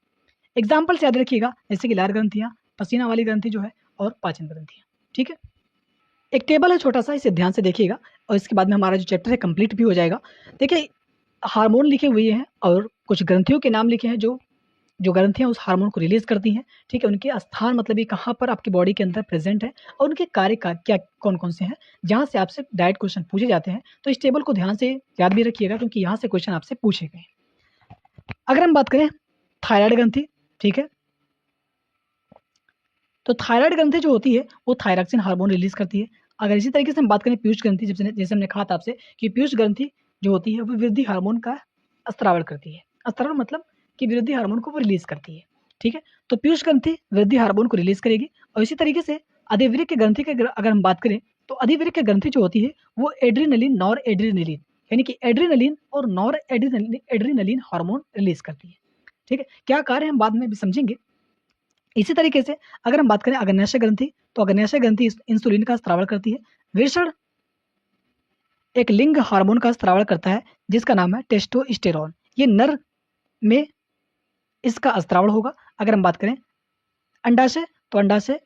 एग्जाम्पल्स याद रखिएगा, जैसे कि लार ग्रंथियां, पसीना वाली ग्रंथि जो है, और पाचन ग्रंथियां। ठीक है, एक टेबल है छोटा सा, इसे ध्यान से देखिएगा, और इसके बाद में हमारा जो चैप्टर है कंप्लीट भी हो जाएगा। देखिए, हार्मोन लिखे हुए हैं और कुछ ग्रंथियों के नाम लिखे हैं, जो जो ग्रंथियां उस हार्मोन को रिलीज करती हैं। ठीक है, उनके स्थान, मतलब ये कहाँ पर आपकी बॉडी के अंदर प्रेजेंट है, और उनके कार्य का क्या कौन कौन से हैं, जहां से आपसे डायरेक्ट क्वेश्चन पूछे जाते हैं। तो इस टेबल को ध्यान से याद भी रखिएगा, क्योंकि यहाँ से क्वेश्चन आपसे पूछे गए। अगर हम बात करें थायराइड ग्रंथि, ठीक है, तो थायराइड ग्रंथि जो होती है वो थायरॉक्सिन हार्मोन रिलीज करती है। अगर इसी तरीके से हम बात करें पीयूष ग्रंथि, जैसे हमने कहा था आपसे कि पीयूष ग्रंथि जो होती है वो वृद्धि हार्मोन का स्त्रावण करती है। स्त्रावण मतलब कि वृद्धि हार्मोन को वो रिलीज करती है। ठीक है, तो पीयूष ग्रंथि वृद्धि हार्मोन को रिलीज करेगी। और इसी तरीके से अधिवृक्क ग्रंथि के अगर हम बात करें, तो अधिवृक्क ग्रंथि जो होती है वो एड्रीनलिन, नॉर एड्रीनलिन, यानी कि एड्रीनलिन और नॉर एड्रीनलिन हार्मोन रिलीज करती है। ठीक है, क्या कार्य हम बाद में भी समझेंगे। इसी तरीके से अगर हम बात करें अग्न्याशय ग्रंथि, तो अग्न्याशय ग्रंथि इंसुलिन का स्रावण करती है। वृषण एक लिंग हार्मोन का स्रावण करता है जिसका नाम है टेस्टोस्टेरोन, ये नर में इसका स्रावण होगा। अगर हम बात करें अंडाशय, तो अंडाशय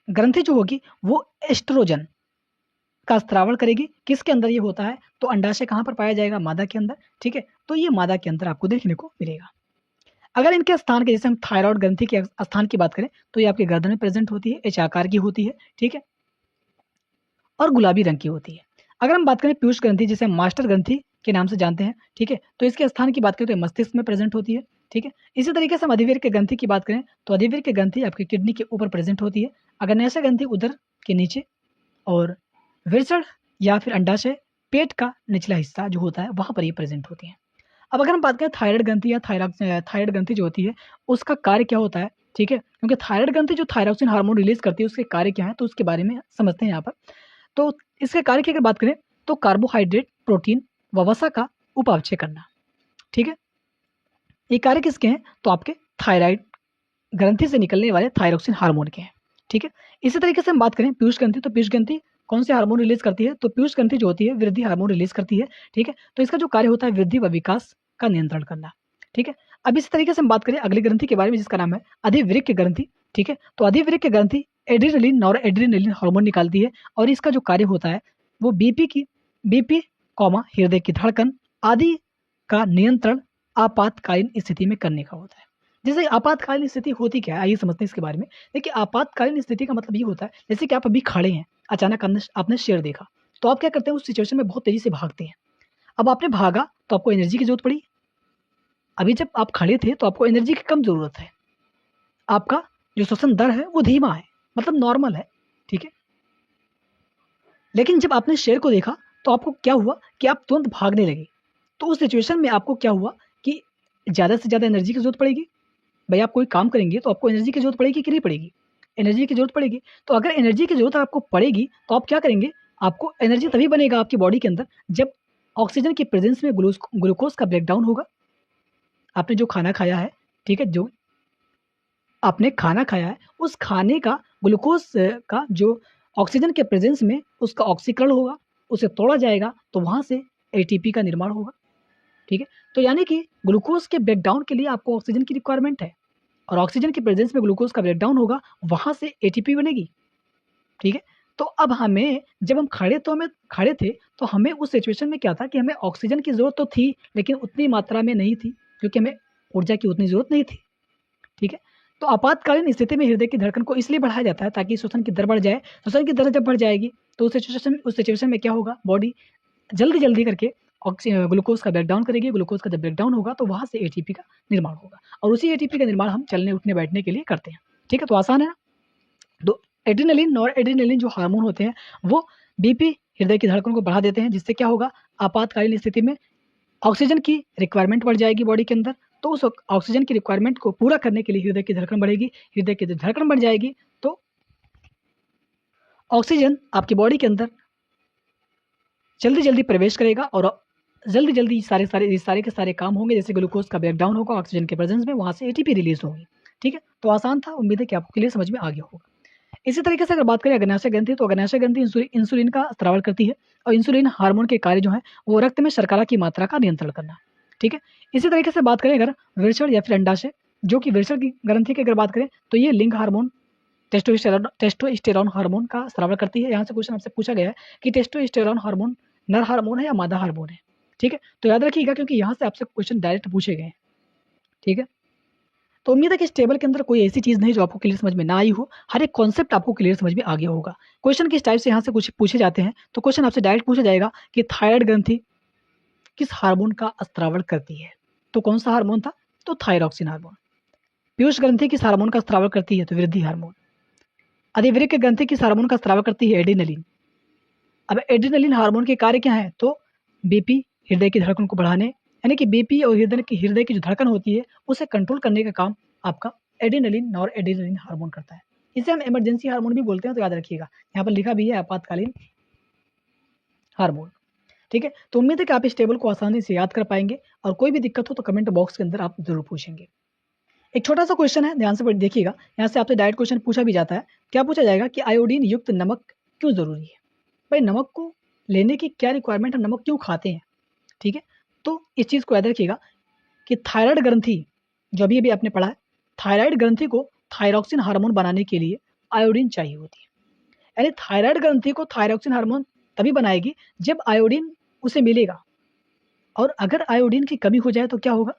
ग्रंथि जो होगी वो एस्ट्रोजन का स्रावण करेगी। किसके अंदर ये होता है? तो अंडाशय कहाँ पर पाया जाएगा? मादा के अंदर। ठीक है, तो ये मादा के अंदर आपको देखने को मिलेगा। अगर इनके स्थान के, जैसे हम थायराइड ग्रंथि के स्थान की बात करें, तो ये आपके गर्दन में प्रेजेंट होती है, एच आकार की होती है। ठीक है, और गुलाबी रंग की होती है। अगर हम बात करें पीयूष ग्रंथि, जिसे हम मास्टर ग्रंथि के नाम से जानते हैं, ठीक है, तो इसके स्थान की बात करें तो ये मस्तिष्क में प्रेजेंट होती है। ठीक है, इसी तरीके से हम अधिवीर्य के ग्रंथि की बात करें, तो अधिवीर्य के ग्रंथि आपकी किडनी के ऊपर प्रेजेंट होती है। अग्न्याशय ग्रंथि उदर के नीचे, और वृषण या फिर अंडाशय पेट का निचला हिस्सा जो होता है वहां पर ये प्रेजेंट होती है। अब अगर हम बात करें थायराइड ग्रंथि या थायराइड ग्रंथि जो होती है, उसका कार्य क्या होता है? ठीक है, क्योंकि थायराइड ग्रंथि जो थायरॉक्सिन हार्मोन रिलीज करती है, उसके कार्य क्या है, तो उसके बारे में समझते हैं यहाँ पर। तो इसके कार्य की अगर बात करें, तो कार्बोहाइड्रेट, प्रोटीन व वसा का उपापचय करना। ठीक है, ये कार्य किसके हैं? तो आपके थायराइड ग्रंथि से निकलने वाले थायरॉक्सिन हार्मोन के हैं। ठीक है। इसी तरीके से हम बात करें पीयूष ग्रंथि, तो पीयूष ग्रंथि कौन से हार्मोन रिलीज करती है? तो पीयूष ग्रंथि जो होती है वृद्धि हार्मोन रिलीज करती है। ठीक है। तो इसका जो कार्य होता है वृद्धि व विकास का नियंत्रण करना। ठीक है। अब इसी तरीके से हम बात करें अगली ग्रंथि के बारे में जिसका नाम है अधिवृक्क ग्रंथि। ठीक है। तो अधिवृक्क ग्रंथि एड्रेनलिन नॉरएड्रेनालिन हार्मोन निकालती है और इसका जो कार्य होता है वो बीपी हृदय की धड़कन आदि का नियंत्रण आपातकालीन स्थिति में करने का होता है। जैसे आपातकालीन स्थिति होती क्या है, आइए समझते हैं इसके बारे में। देखिए आपातकालीन स्थिति का मतलब ये होता है जैसे कि आप अभी खड़े हैं, अचानक आपने शेर देखा, तो आप क्या करते हैं उस सिचुएशन में बहुत तेजी से भागते हैं। अब आपने भागा तो आपको एनर्जी की जरूरत पड़ी। अभी जब आप खड़े थे तो आपको एनर्जी की कम जरूरत है, आपका जो श्वसन दर है वो धीमा है, मतलब नॉर्मल है। ठीक है। लेकिन जब आपने शेर को देखा तो आपको क्या हुआ कि आप तुरंत भागने लगे। तो उस सिचुएशन में आपको क्या हुआ कि ज़्यादा से ज़्यादा एनर्जी की जरूरत पड़ेगी। भाई आप कोई काम करेंगे तो आपको एनर्जी की जरूरत पड़ेगी कि नहीं पड़ेगी? एनर्जी की जरूरत पड़ेगी। तो अगर एनर्जी की जरूरत आपको पड़ेगी तो आप क्या करेंगे? आपको एनर्जी तभी बनेगा आपकी बॉडी के अंदर जब ऑक्सीजन की प्रेजेंस में ग्लूकोज का ब्रेकडाउन होगा। आपने जो खाना खाया है, ठीक है, जो आपने खाना खाया है उस खाने का ग्लूकोज का जो ऑक्सीजन के प्रेजेंस में उसका ऑक्सीकरण होगा, उसे तोड़ा जाएगा तो वहाँ से एटीपी का निर्माण होगा। ठीक है। तो यानी कि ग्लूकोज के ब्रेकडाउन के लिए आपको ऑक्सीजन की रिक्वायरमेंट है और ऑक्सीजन की प्रेजेंस में ग्लूकोज का ब्रेकडाउन होगा, वहाँ से एटीपी बनेगी। ठीक है। तो अब हमें जब हम खड़े थे तो हमें उस सिचुएशन में क्या था कि हमें ऑक्सीजन की ज़रूरत तो थी, लेकिन उतनी मात्रा में नहीं थी क्योंकि हमें ऊर्जा की उतनी ज़रूरत नहीं थी। ठीक है। तो आपातकालीन स्थिति में हृदय की धड़कन को इसलिए बढ़ाया जाता है ताकि श्वसन की दर बढ़ जाए। श्वसन की दर जब बढ़ जाएगी तो उस सिचुएशन में क्या होगा, बॉडी जल्दी करके ग्लूकोज का ब्रेकडाउन करेगी। ग्लूकोज का जब ब्रेकडाउन होगा तो वहाँ से एटीपी का निर्माण होगा और उसी एटीपी का निर्माण हम चलने उठने बैठने के लिए करते हैं। ठीक है। तो आसान है ना। तो एड्रेनलिन नॉरएड्रेनालिन जो हार्मोन होते हैं वो बीपी हृदय की धड़कन को बढ़ा देते हैं, जिससे क्या होगा आपातकालीन स्थिति में ऑक्सीजन की रिक्वायरमेंट बढ़ जाएगी बॉडी के अंदर। तो उस ऑक्सीजन की रिक्वायरमेंट को पूरा करने के लिए हृदय की धड़कन बढ़ेगी। हृदय की धड़कन बढ़ जाएगी तो ऑक्सीजन आपकी बॉडी के अंदर जल्दी प्रवेश करेगा और जल्दी सारे के सारे काम होंगे। जैसे ग्लूकोज का ब्रेकडाउन होगा ऑक्सीजन के प्रेजेंस में, वहाँ से एटीपी रिलीज होगी। ठीक है। तो आसान था, उम्मीद है कि आपको क्लियर समझ में आ गया होगा। इसी तरीके से अगर बात करें अग्न्याशय ग्रंथि, तो अग्न्याशय ग्रंथि इंसुलिन का स्राव करती है और इंसुलिन हार्मोन के कार्य जो है वो रक्त में शर्करा की मात्रा का नियंत्रण करना। ठीक है। इसी तरीके से बात करें अगर वृषण या फिर अंडाशय, जो कि वृषण की ग्रंथि की अगर बात करें तो ये लिंग हार्मोन टेस्टोस्टेरोन हार्मोन का स्राव करती है। यहाँ से क्वेश्चन आपसे पूछा गया है कि टेस्टोस्टेरोन हार्मोन नर हार्मोन है या मादा हार्मोन है। ठीक है। तो याद रखिएगा क्योंकि यहाँ से आपसे क्वेश्चन डायरेक्ट पूछे गए हैं। ठीक है। तो उम्मीद है कि इस टेबल के अंदर कोई ऐसी चीज़ नहीं जो आपको क्लियर समझ में ना आई हो। हर एक कॉन्सेप्ट आपको क्लियर समझ में आ गया होगा। क्वेश्चन किस टाइप से यहाँ से कुछ पूछे जाते हैं, तो क्वेश्चन आपसे डायरेक्ट पूछा जाएगा कि थायराइड ग्रंथि किस हार्मोन का स्रावण करती है? तो कौन सा हार्मोन था? तो थायरॉक्सिन हार्मोन। पीयूष ग्रंथि किस हार्मोन का स्राव करती है? तो वृद्धि हार्मोन। अधिवृक्क ग्रंथि किस हार्मोन का स्राव करती है? एड्रेनलिन। अब एड्रेनलिन हार्मोन के कार्य क्या है? तो बीपी हृदय की धड़कन को बढ़ाने, यानी कि बीपी और हृदय की जो धड़कन होती है उसे कंट्रोल करने का काम आपका एड्रेनलिन और एड्रेनलिन हार्मोन करता है। इसे हम इमरजेंसी हार्मोन भी बोलते हैं, तो याद रखिएगा यहाँ पर लिखा भी है आपातकालीन हार्मोन। ठीक है। तो उम्मीद है कि आप इस टेबल को आसानी से याद कर पाएंगे और कोई भी दिक्कत हो तो कमेंट बॉक्स के अंदर आप जरूर पूछेंगे। एक छोटा सा क्वेश्चन है, ध्यान से देखिएगा। यहाँ से आपसे डायरेक्ट क्वेश्चन पूछा भी जाता है। क्या पूछा जाएगा कि आयोडीन युक्त नमक क्यों जरूरी है? भाई नमक को लेने की क्या रिक्वायरमेंट है, नमक क्यों खाते हैं? ठीक है। तो इस चीज़ को याद रखिएगा कि थायराइड ग्रंथि जो अभी अभी आपने पढ़ा है, थायराइड ग्रंथि को थायरॉक्सिन हार्मोन बनाने के लिए आयोडीन चाहिए होती है। यानी थायराइड ग्रंथि को थायरॉक्सिन हार्मोन तभी बनाएगी जब आयोडीन उसे मिलेगा, और अगर आयोडीन की कमी हो जाए तो क्या होगा?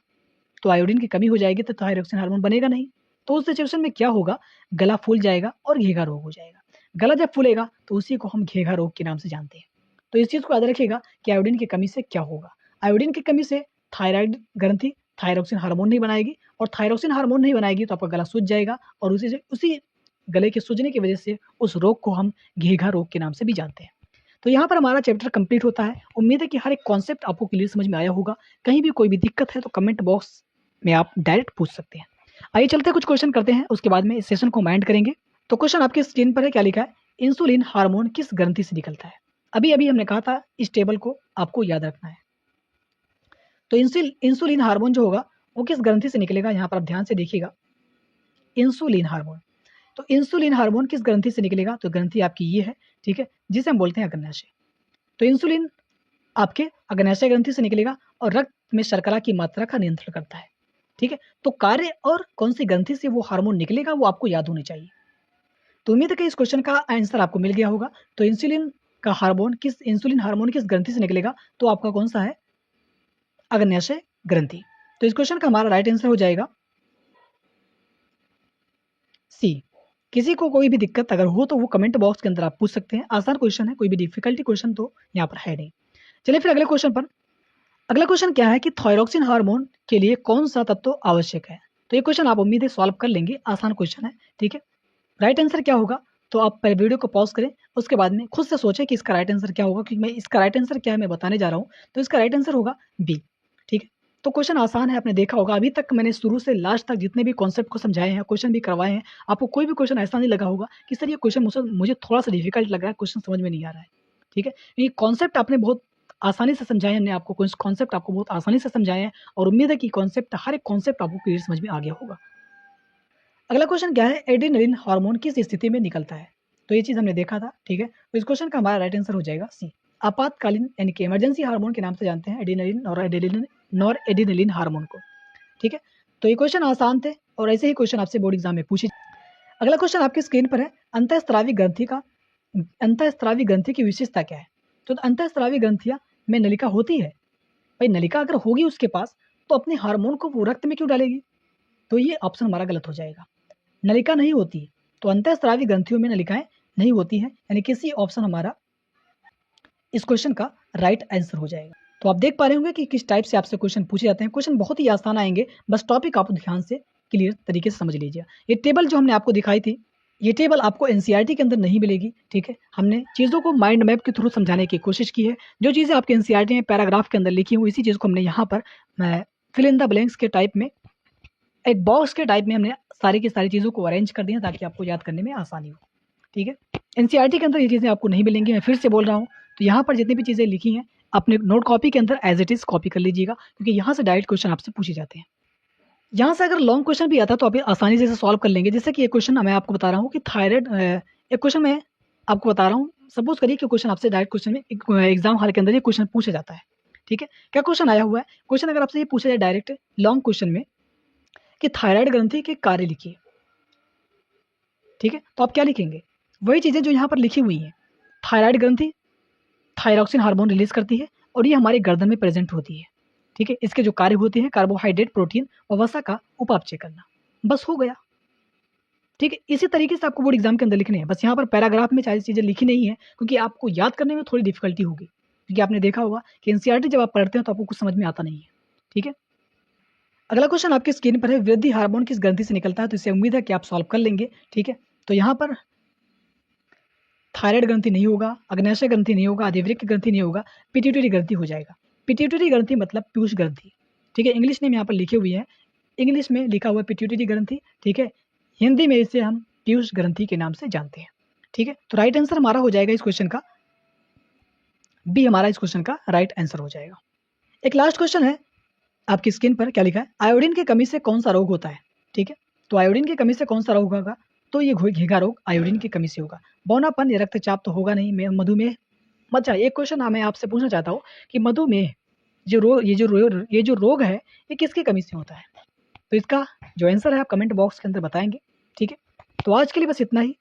तो आयोडीन की कमी हो जाएगी तो थायरॉक्सिन हार्मोन बनेगा नहीं। तो उस सिचुएशन में क्या होगा? गला फूल जाएगा और घेघा रोग हो जाएगा। गला जब फूलेगा तो उसी को हम घेघा रोग के नाम से जानते हैं। तो इस चीज़ को याद रखिएगा कि आयोडीन की कमी से क्या होगा। आयोडीन की कमी से थायराइड ग्रंथि थायरॉक्सिन हार्मोन नहीं बनाएगी, और थायरॉक्सिन हार्मोन नहीं बनाएगी तो आपका गला सूज जाएगा, और उसी गले के सूजने की वजह से उस रोग को हम घेघा रोग के नाम से भी जानते हैं। तो यहाँ पर हमारा चैप्टर कंप्लीट होता है। उम्मीद है कि हर एक कॉन्सेप्ट आपको क्लियर समझ में आया होगा। कहीं भी कोई भी दिक्कत है तो कमेंट बॉक्स में आप डायरेक्ट पूछ सकते हैं। आइए चलते हैं, कुछ क्वेश्चन करते हैं, उसके बाद में इस सेशन को माइंड करेंगे। तो क्वेश्चन आपके स्क्रीन पर है, क्या लिखा है? इंसुलिन हार्मोन किस ग्रंथि से निकलता है? अभी अभी हमने कहा था इस टेबल को आपको याद रखना है। तो इंसुलिन हार्मोन जो होगा वो किस ग्रंथि से निकलेगा? यहाँ पर आप ध्यान से देखिएगा। इंसुलिन हार्मोन, तो इंसुलिन हार्मोन किस ग्रंथि से निकलेगा? तो ग्रंथि आपकी ये है, ठीक है, जिसे हम बोलते हैं अग्न्याशय। तो इंसुलिन आपके अग्न्याशय ग्रंथि से निकलेगा और रक्त में शर्करा की मात्रा का नियंत्रण करता है, ठीक है। तो कार्य और कौन सी ग्रंथि से वो हार्मोन निकलेगा वो आपको याद होनी चाहिए। तो उम्मीद है कि इस क्वेश्चन का आंसर आपको मिल गया होगा। तो इंसुलिन हार्मोन किस ग्रंथि से निकलेगा? तो आपका कौन सा है? अग्न्याशय ग्रंथि। तो इस क्वेश्चन का हमारा राइट आंसर हो जाएगा सी। किसी को कोई भी दिक्कत अगर हो तो वो कमेंट बॉक्स के अंदर आप पूछ सकते हैं। आसान क्वेश्चन है, कोई भी डिफिकल्टी क्वेश्चन तो यहाँ पर है नहीं। चलिए फिर अगले क्वेश्चन पर। अगला क्वेश्चन क्या है कि थायरॉक्सिन हार्मोन के लिए कौन सा तत्व आवश्यक है? तो ये क्वेश्चन आप उम्मीद है सॉल्व कर लेंगे, आसान क्वेश्चन है, ठीक है। राइट आंसर क्या होगा? तो आप पहले वीडियो को पॉज करें, उसके बाद में खुद से सोचें कि इसका राइट आंसर क्या होगा, क्योंकि मैं इसका राइट आंसर क्या है मैं बताने जा रहा हूँ। तो इसका राइट आंसर होगा बी, ठीक है। तो क्वेश्चन आसान है, आपने देखा होगा अभी तक मैंने शुरू से लास्ट तक जितने भी कॉन्सेप्ट को समझाए हैं, क्वेश्चन भी करवाए हैं, आपको कोई भी क्वेश्चन ऐसा नहीं लगा होगा कि सर ये क्वेश्चन मुझे थोड़ा सा डिफिकल्ट लग रहा है, क्वेश्चन समझ में नहीं आ रहा है, ठीक है। ये कॉन्सेप्ट आपने बहुत आसानी से समझाए, हमने आपको कॉन्सेप्ट आपको बहुत आसानी से समझाए हैं और उम्मीद है कि कॉन्सेप्ट हर एक कॉन्सेप्ट आपको क्लियर समझ में आ गया होगा। अगला क्वेश्चन क्या है? एड्रेनलिन हार्मोन किस स्थिति में निकलता है? तो ये चीज़ हमने देखा था, ठीक है। तो इस क्वेश्चन का हमारा राइट आंसर हो जाएगा सी। आपातकालीन यानी कि इमरजेंसी हार्मोन के नाम से जानते हैं एड्रेनलिन और नॉरएड्रेनलिन हार्मोन को, ठीक है। तो ये क्वेश्चन आसान थे और ऐसे ही क्वेश्चन आपसे बोर्ड एग्जाम में पूछे। अगला क्वेश्चन आपकी स्क्रीन पर है, अंतःस्रावी ग्रंथि की विशेषता क्या है? तो अंतःस्रावी ग्रंथियां में नलिका होती है। भाई नलिका अगर होगी उसके पास तो अपने हार्मोन को वो रक्त में क्यों डालेगी? तो ये ऑप्शन हमारा गलत हो जाएगा। नलिका नहीं होती है, तो अंतःस्रावी ग्रंथियों में नलिकाएं नहीं होती हैं, यानी कि सी ऑप्शन हमारा इस क्वेश्चन का राइट आंसर हो जाएगा। तो आप देख पा रहे होंगे कि किस टाइप से आपसे क्वेश्चन पूछे जाते हैं। क्वेश्चन बहुत ही आसान आएंगे, बस टॉपिक आप ध्यान से क्लियर तरीके से समझ लीजिए। ये टेबल जो हमने आपको दिखाई थी, ये टेबल आपको एनसीईआरटी के अंदर नहीं मिलेगी, ठीक है। हमने चीज़ों को माइंड मैप के थ्रू समझाने की कोशिश की है। जो चीज़ें आपके एनसीईआरटी में पैराग्राफ के अंदर लिखी हुई, इसी चीज़ को हमने यहाँ पर फिल इन द ब्लैंक्स के टाइप में, एक बॉक्स के टाइप में हमने सारी की सारी चीज़ों को अरेंज कर दिया ताकि आपको याद करने में आसानी हो, ठीक है। एनसीईआरटी के अंदर ये चीज़ें आपको नहीं मिलेंगी, मैं फिर से बोल रहा हूँ। तो यहाँ पर जितनी भी चीज़ें लिखी हैं अपने नोट कॉपी के अंदर एज इट इज़ कॉपी कर लीजिएगा, क्योंकि यहाँ से डायरेक्ट क्वेश्चन आपसे पूछे जाते हैं। यहाँ से अगर लॉन्ग क्वेश्चन भी आता तो आप आसानी से इसे सॉल्व कर लेंगे। जैसे कि ये क्वेश्चन मैं आपको बता रहा हूँ कि थायराइड, एक क्वेश्चन मैं आपको बता रहा हूँ, सपोज करिए कि क्वेश्चन आपसे डायरेक्ट क्वेश्चन में एग्जाम हॉल के अंदर ये क्वेश्चन पूछा जाता है, ठीक है। क्या क्वेश्चन आया हुआ है? क्वेश्चन अगर आपसे ये पूछा जाए डायरेक्ट लॉन्ग क्वेश्चन में कि थायराइड ग्रंथि के कार्य लिखिए, ठीक है, तो आप क्या लिखेंगे? वही चीज़ें जो यहाँ पर लिखी हुई हैं। थायराइड ग्रंथि थायरॉक्सिन हार्मोन रिलीज करती है और ये हमारे गर्दन में प्रेजेंट होती है, ठीक है। इसके जो कार्य होते हैं कार्बोहाइड्रेट, प्रोटीन और वसा का उपापचय करना, बस हो गया, ठीक है। इसी तरीके से आपको बोर्ड एग्जाम के अंदर लिखने हैं। बस यहाँ पर पैराग्राफ में सारी चीज़ें लिखी नहीं है, क्योंकि आपको याद करने में थोड़ी डिफिकल्टी होगी, क्योंकि आपने देखा होगा कि एनसीईआरटी जब आप पढ़ते हैं तो आपको कुछ समझ में आता नहीं है, ठीक है। अगला क्वेश्चन आपकी स्क्रीन पर है, वृद्धि हार्मोन किस ग्रंथि से निकलता है? तो इसे उम्मीद है कि आप सॉल्व कर लेंगे, ठीक है। तो यहाँ पर थायराइड ग्रंथि नहीं होगा, अग्न्याशय ग्रंथि नहीं होगा, अधिवृक्क ग्रंथि नहीं होगा, पिट्यूटरी ग्रंथि हो जाएगा। पिट्यूटरी ग्रंथि मतलब पीयूष ग्रंथि, ठीक है। इंग्लिश नेम यहाँ पर लिखे हुए हैं, इंग्लिश में लिखा हुआ है पिट्यूटरी ग्रंथि, ठीक है। हिंदी में इसे हम पीयूष ग्रंथि के नाम से जानते हैं, ठीक है। तो राइट आंसर हमारा हो जाएगा इस क्वेश्चन का बी, हमारा इस क्वेश्चन का राइट आंसर हो जाएगा। एक लास्ट क्वेश्चन है आपकी स्क्रीन पर, क्या लिखा है? आयोडीन की कमी से कौन सा रोग होता है, ठीक है। तो आयोडीन की कमी से कौन सा रोग होगा? तो ये घीघा रोग आयोडीन की कमी से होगा। बौनापन या रक्तचाप तो होगा नहीं। मधुमेह। अच्छा, एक क्वेश्चन मैं आपसे पूछना चाहता हूँ कि मधुमेह ये जो रोग है ये किसकी कमी से होता है? तो इसका जो आंसर है आप कमेंट बॉक्स के अंदर बताएंगे, ठीक है। तो आज के लिए बस इतना ही।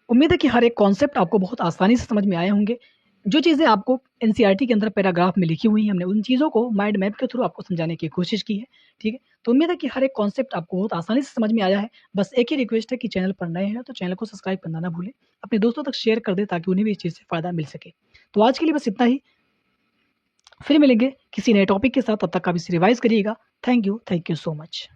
उम्मीद है कि हर एक कॉन्सेप्ट आपको बहुत आसानी से समझ में आए होंगे। जो चीज़ें आपको एनसीईआरटी के अंदर पैराग्राफ में लिखी हुई हैं, हमने उन चीज़ों को माइंड मैप के थ्रू आपको समझाने की कोशिश की है, ठीक है। तो उम्मीद है कि हर एक कॉन्सेप्ट आपको बहुत आसानी से समझ में आया है। बस एक ही रिक्वेस्ट है कि चैनल पर नए हैं तो चैनल को सब्सक्राइब करना ना भूलें, अपने दोस्तों तक शेयर कर दें ताकि उन्हें भी इस चीज़ से फ़ायदा मिल सके। तो आज के लिए बस इतना ही, फिर मिलेंगे किसी नए टॉपिक के साथ, तब तक आप इसे रिवाइज़ करिएगा। Thank you so much.